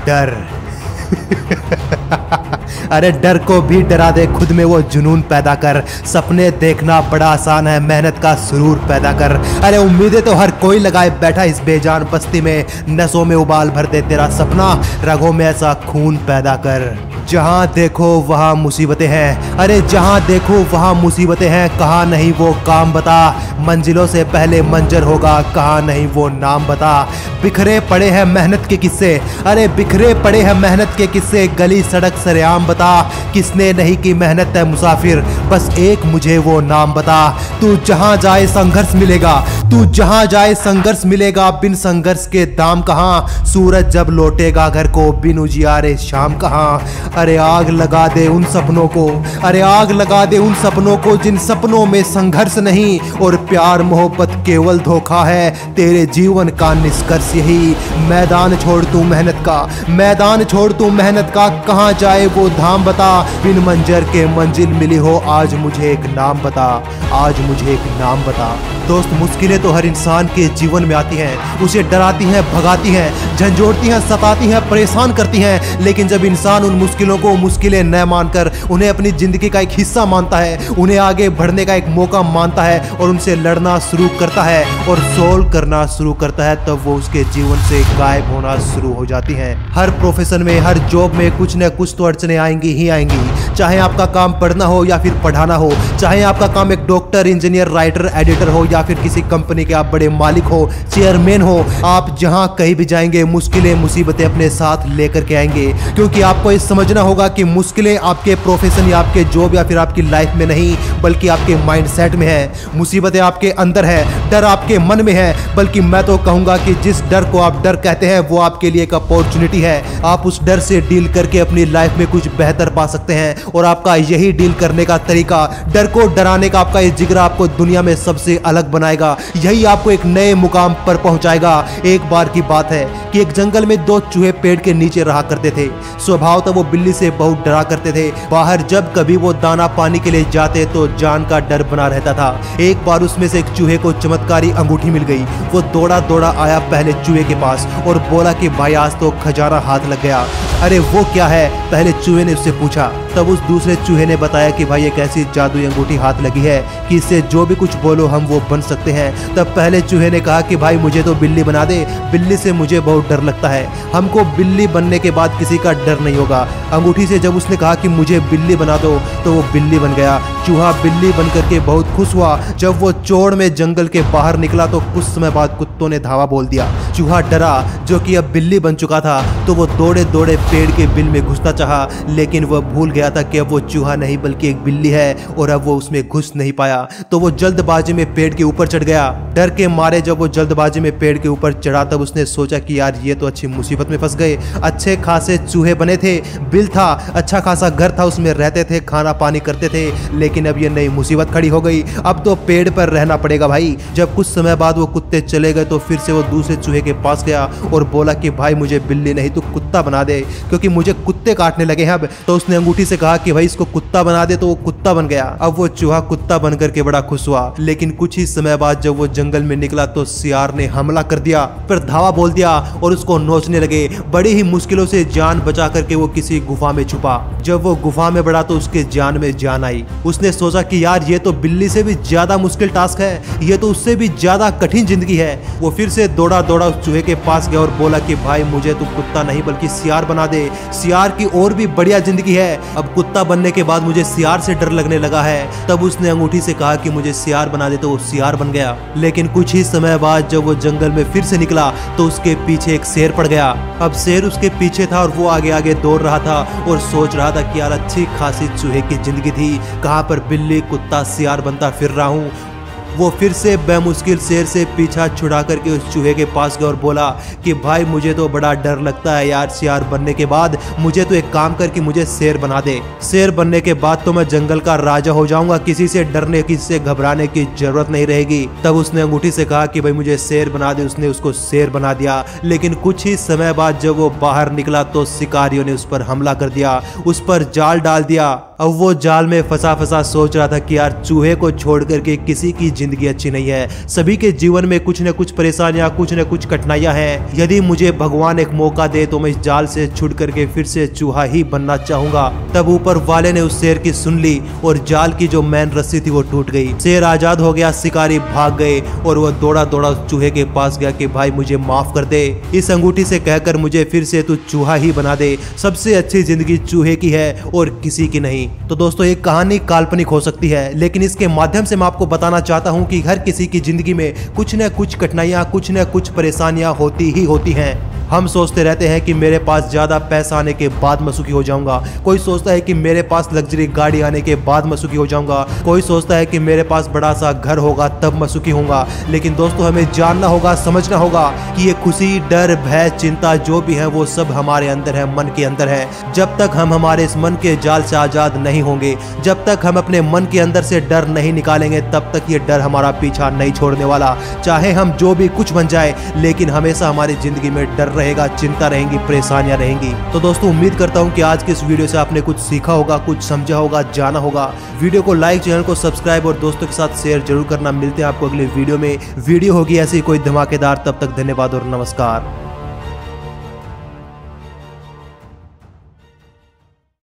डर। अरे डर को भी डरा दे, खुद में वो जुनून पैदा कर। सपने देखना बड़ा आसान है, मेहनत का सुरूर पैदा कर। अरे उम्मीदें तो हर कोई लगाए बैठा इस बेजान बस्ती में, नसों में उबाल भर दे तेरा सपना, रगों में ऐसा खून पैदा कर। जहाँ देखो वहाँ मुसीबतें हैं, अरे जहाँ देखो वहाँ मुसीबतें हैं। कहाँ नहीं वो काम बता, मंजिलों से पहले मंजर होगा। कहाँ नहीं वो नाम बता। बिखरे पड़े हैं मेहनत के किस्से, अरे बिखरे पड़े हैं मेहनत के किस्से। गली सड़क सरेआम बता, किसने नहीं की मेहनत है मुसाफिर, बस एक मुझे वो नाम बता। तू जहाँ जाए संघर्ष मिलेगा, तू जहाँ जाए संघर्ष मिलेगा। बिन संघर्ष के दाम कहाँ, सूरज जब लौटेगा घर को, बिन उजियारे शाम कहाँ। अरे आग लगा दे उन सपनों को, अरे आग लगा दे उन सपनों को, जिन सपनों में संघर्ष नहीं और प्यार मोहब्बत केवल धोखा है। तेरे जीवन का निष्कर्ष यही, मैदान छोड़ तू मेहनत का, मैदान छोड़ तू मेहनत का। कहाँ जाए वो धाम बता, बिन मंजर के मंजिल मिली हो। आज मुझे एक नाम बता, आज मुझे एक नाम बता। दोस्त, मुश्किलें तो हर इंसान के जीवन में आती हैं, उसे डराती हैं, भगाती हैं, झंझोड़ती हैं, सताती हैं, परेशान करती हैं। लेकिन जब इंसान उन मुश्किलों को मुश्किलें न मानकर उन्हें अपनी जिंदगी का एक हिस्सा मानता है, उन्हें आगे बढ़ने का एक मौका मानता है और उनसे लड़ना शुरू करता है और सोल्व करना शुरू करता है, तब वो उसके जीवन से गायब होना शुरू हो जाती हैं। हर प्रोफेशन में, हर जॉब में कुछ न कुछ तो अड़चने आएंगी ही आएंगी। चाहे आपका काम पढ़ना हो या फिर पढ़ाना हो, चाहे आपका काम एक डॉक्टर, इंजीनियर, राइटर, एडिटर हो या फिर किसी कंपनी के आप बड़े मालिक हो, चेयरमैन हो, आप जहां कहीं भी जाएंगे मुश्किलें मुसीबतें अपने साथ लेकर के आएंगे। क्योंकि आपको ये समझना होगा कि मुश्किलें आपके प्रोफेशन या आपके जॉब या फिर आपकी लाइफ में नहीं, बल्कि आपके माइंडसेट में है। मुसीबतें आपके अंदर है, डर आपके मन में है। बल्कि मैं तो कहूंगा कि जिस डर को आप डर कहते हैं वो आपके लिए एक अपॉर्चुनिटी है। आप उस डर से डील करके अपनी लाइफ में कुछ बेहतर पा सकते हैं और आपका यही डील करने का तरीका, डर को डराने का आपका ये जिगरा आपको दुनिया में सबसे अलग बनाएगा। यही आपको एक नए मुकाम पर पहुंचाएगा। एक बार की बात है कि एक जंगल में दो चूहे पेड़ के नीचे रहा करते थे। स्वभाव तो वो बिल्ली से बहुत डरा करते थे। बाहर जब कभी वो दाना पानी के लिए जाते तो जान का डर बना रहता था। एक बार उसमें से एक चूहे को चमत्कारी अंगूठी मिल गई। वो दौड़ा दौड़ा आया पहले चूहे के पास और बोला कि भाई आज तो खजाना हाथ लग गया। अरे वो क्या है, पहले चूहे ने उससे पूछा। तब उस दूसरे चूहे ने बताया कि भाई एक ऐसी जादुई अंगूठी हाथ लगी है कि इससे जो भी कुछ बोलो हम वो बन सकते हैं। तब पहले चूहे ने कहा कि भाई मुझे तो बिल्ली बना दे, बिल्ली से मुझे बहुत डर लगता है। हमको बिल्ली बनने के बाद किसी का डर नहीं होगा। अंगूठी से जब उसने कहा कि मुझे बिल्ली बना दो तो वो बिल्ली बन गया। चूहा बिल्ली बन करके बहुत खुश हुआ। जब वो चोड़ में जंगल के बाहर निकला तो कुछ समय बाद कुत्तों ने धावा बोल दिया। चूहा डरा, जो कि अब बिल्ली बन चुका था, तो वो दौड़े दौड़े पेड़ के बिल में घुसना चाहा, लेकिन वह भूल गया था कि अब वो चूहा नहीं बल्कि एक बिल्ली है और अब वो उसमें घुस नहीं पाया। तो वो जल्दबाजी में पेड़ के ऊपर चढ़ गया। डर के मारे जब वो जल्दबाजी में पेड़ के ऊपर चढ़ा तब उसने सोचा कि यार ये तो अच्छी मुसीबत में फंस गए। अच्छे खासे चूहे बने थे, बिल था, अच्छा खासा घर था, उसमें रहते थे, खाना पानी करते थे। लेकिन अब ये नई मुसीबत खड़ी हो गई। अब तो पेड़ पर रहना पड़ेगा भाई। जब कुछ समय बाद वो कुत्ते चले गए तो फिर से वो दूसरे चूहे के पास गया और बोला कि भाई मुझे बिल्ली नहीं तू कुत्ता बना दे, क्योंकि मुझे कुत्ते काटने लगे हैं अब। तो उसने अंगूठी से कहा कि भाई इसको कुत्ता बना दे, तो वो कुत्ता बन गया। अब वो चूहा कुत्ता बन करके बड़ा खुश हुआ। लेकिन कुछ ही समय बाद जब वो जंगल में निकला तो सियार ने हमला कर दिया, फिर धावा बोल दिया और उसको नोचने लगे। बड़ी ही मुश्किलों से जान बचा करके वो किसी गुफा में छुपा। जब वो गुफा में बढ़ा तो उसके जान में जान आई। उसने सोचा कि यार ये तो बिल्ली से भी ज्यादा मुश्किल टास्क है, ये तो उससे भी ज्यादा कठिन जिंदगी है। वो फिर से दौड़ा दौड़ा उस चूहे के पास गया और बोला कि भाई मुझे तू कुत्ता नहीं बल्कि सियार बना दे, सियार की और भी बढ़िया जिंदगी है। अब कुत्ता बनने के बाद मुझे सियार से डर लगने लगा है। तब उसने अंगूठी से कहा कि मुझे सियार बना दे, तो वो सियार बन गया। लेकिन कुछ ही समय बाद जब वो जंगल में फिर से निकला तो उसके पीछे एक शेर पड़ गया। अब शेर उसके पीछे था और वो आगे आगे दौड़ रहा था और सोच रहा था कि यार अच्छी खासी चूहे की जिंदगी थी, कहाँ पर बिल्ली कुत्ता सियार बनता फिर रहा हूँ। वो फिर से बेमुश्किल शेर से पीछा छुड़ा करके उस चूहे के पास गया और बोला कि भाई मुझे तो बड़ा डर लगता है यार सियार बनने के बाद, मुझे तो एक काम कर कि मुझे शेर बना दे। शेर बनने के बाद तो मैं जंगल का राजा हो जाऊंगा, किसी से डरने किसी से घबराने की जरूरत नहीं रहेगी। तब उसने अंगूठी से कहा कि भाई मुझे शेर बना दे। उसने उसको शेर बना दिया। लेकिन कुछ ही समय बाद जब वो बाहर निकला तो शिकारियों ने उस पर हमला कर दिया, उस पर जाल डाल दिया। अब वो जाल में फंसा फंसा सोच रहा था कि यार चूहे को छोड़ करके किसी की जिंदगी अच्छी नहीं है। सभी के जीवन में कुछ न कुछ परेशानियां, कुछ न कुछ कठिनाइयां हैं। यदि मुझे भगवान एक मौका दे तो मैं इस जाल से छुट करके फिर से चूहा ही बनना चाहूंगा। तब ऊपर वाले ने उस शेर की सुन ली और जाल की जो मेन रस्सी थी वो टूट गई। शेर आजाद हो गया, शिकारी भाग गए और वो दौड़ा दौड़ा चूहे के पास गया कि भाई मुझे माफ कर दे, इस अंगूठी से कहकर मुझे फिर से तू चूहा ही बना दे। सबसे अच्छी जिंदगी चूहे की है और किसी की नहीं। तो दोस्तों एक कहानी काल्पनिक हो सकती है, लेकिन इसके माध्यम से मैं आपको बताना चाहता हूं कि हर किसी की जिंदगी में कुछ न कुछ कठिनाइयां, कुछ न कुछ परेशानियां होती ही होती हैं। हम सोचते रहते हैं कि मेरे पास ज्यादा पैसा आने के बाद मैं सुखी हो जाऊंगा। कोई सोचता है कि मेरे पास लग्जरी गाड़ी आने के बाद मैं सुखी हो जाऊंगा। कोई सोचता है कि मेरे पास बड़ा सा घर होगा तब मैं सुखी होऊंगा। लेकिन दोस्तों हमें जानना होगा, समझना होगा कि ये खुशी, डर, भय, चिंता जो भी है वो सब हमारे अंदर है, मन के अंदर है। जब तक हम हमारे इस मन के जाल से आजाद नहीं होंगे, जब तक हम अपने मन के अंदर से डर नहीं निकालेंगे, तब तक ये डर हमारा पीछा नहीं छोड़ने वाला। चाहे हम जो भी कुछ बन जाए, लेकिन हमेशा हमारी जिंदगी में डर रहेगा, चिंता रहेंगी, परेशानियां रहेंगी। तो दोस्तों उम्मीद करता हूं कि आज के इस वीडियो से आपने कुछ सीखा होगा, कुछ समझा होगा, जाना होगा। वीडियो को लाइक, चैनल को सब्सक्राइब और दोस्तों के साथ शेयर जरूर करना। मिलते हैं आपको अगले वीडियो में। वीडियो होगी ऐसी कोई धमाकेदार। तब तक धन्यवाद और नमस्कार।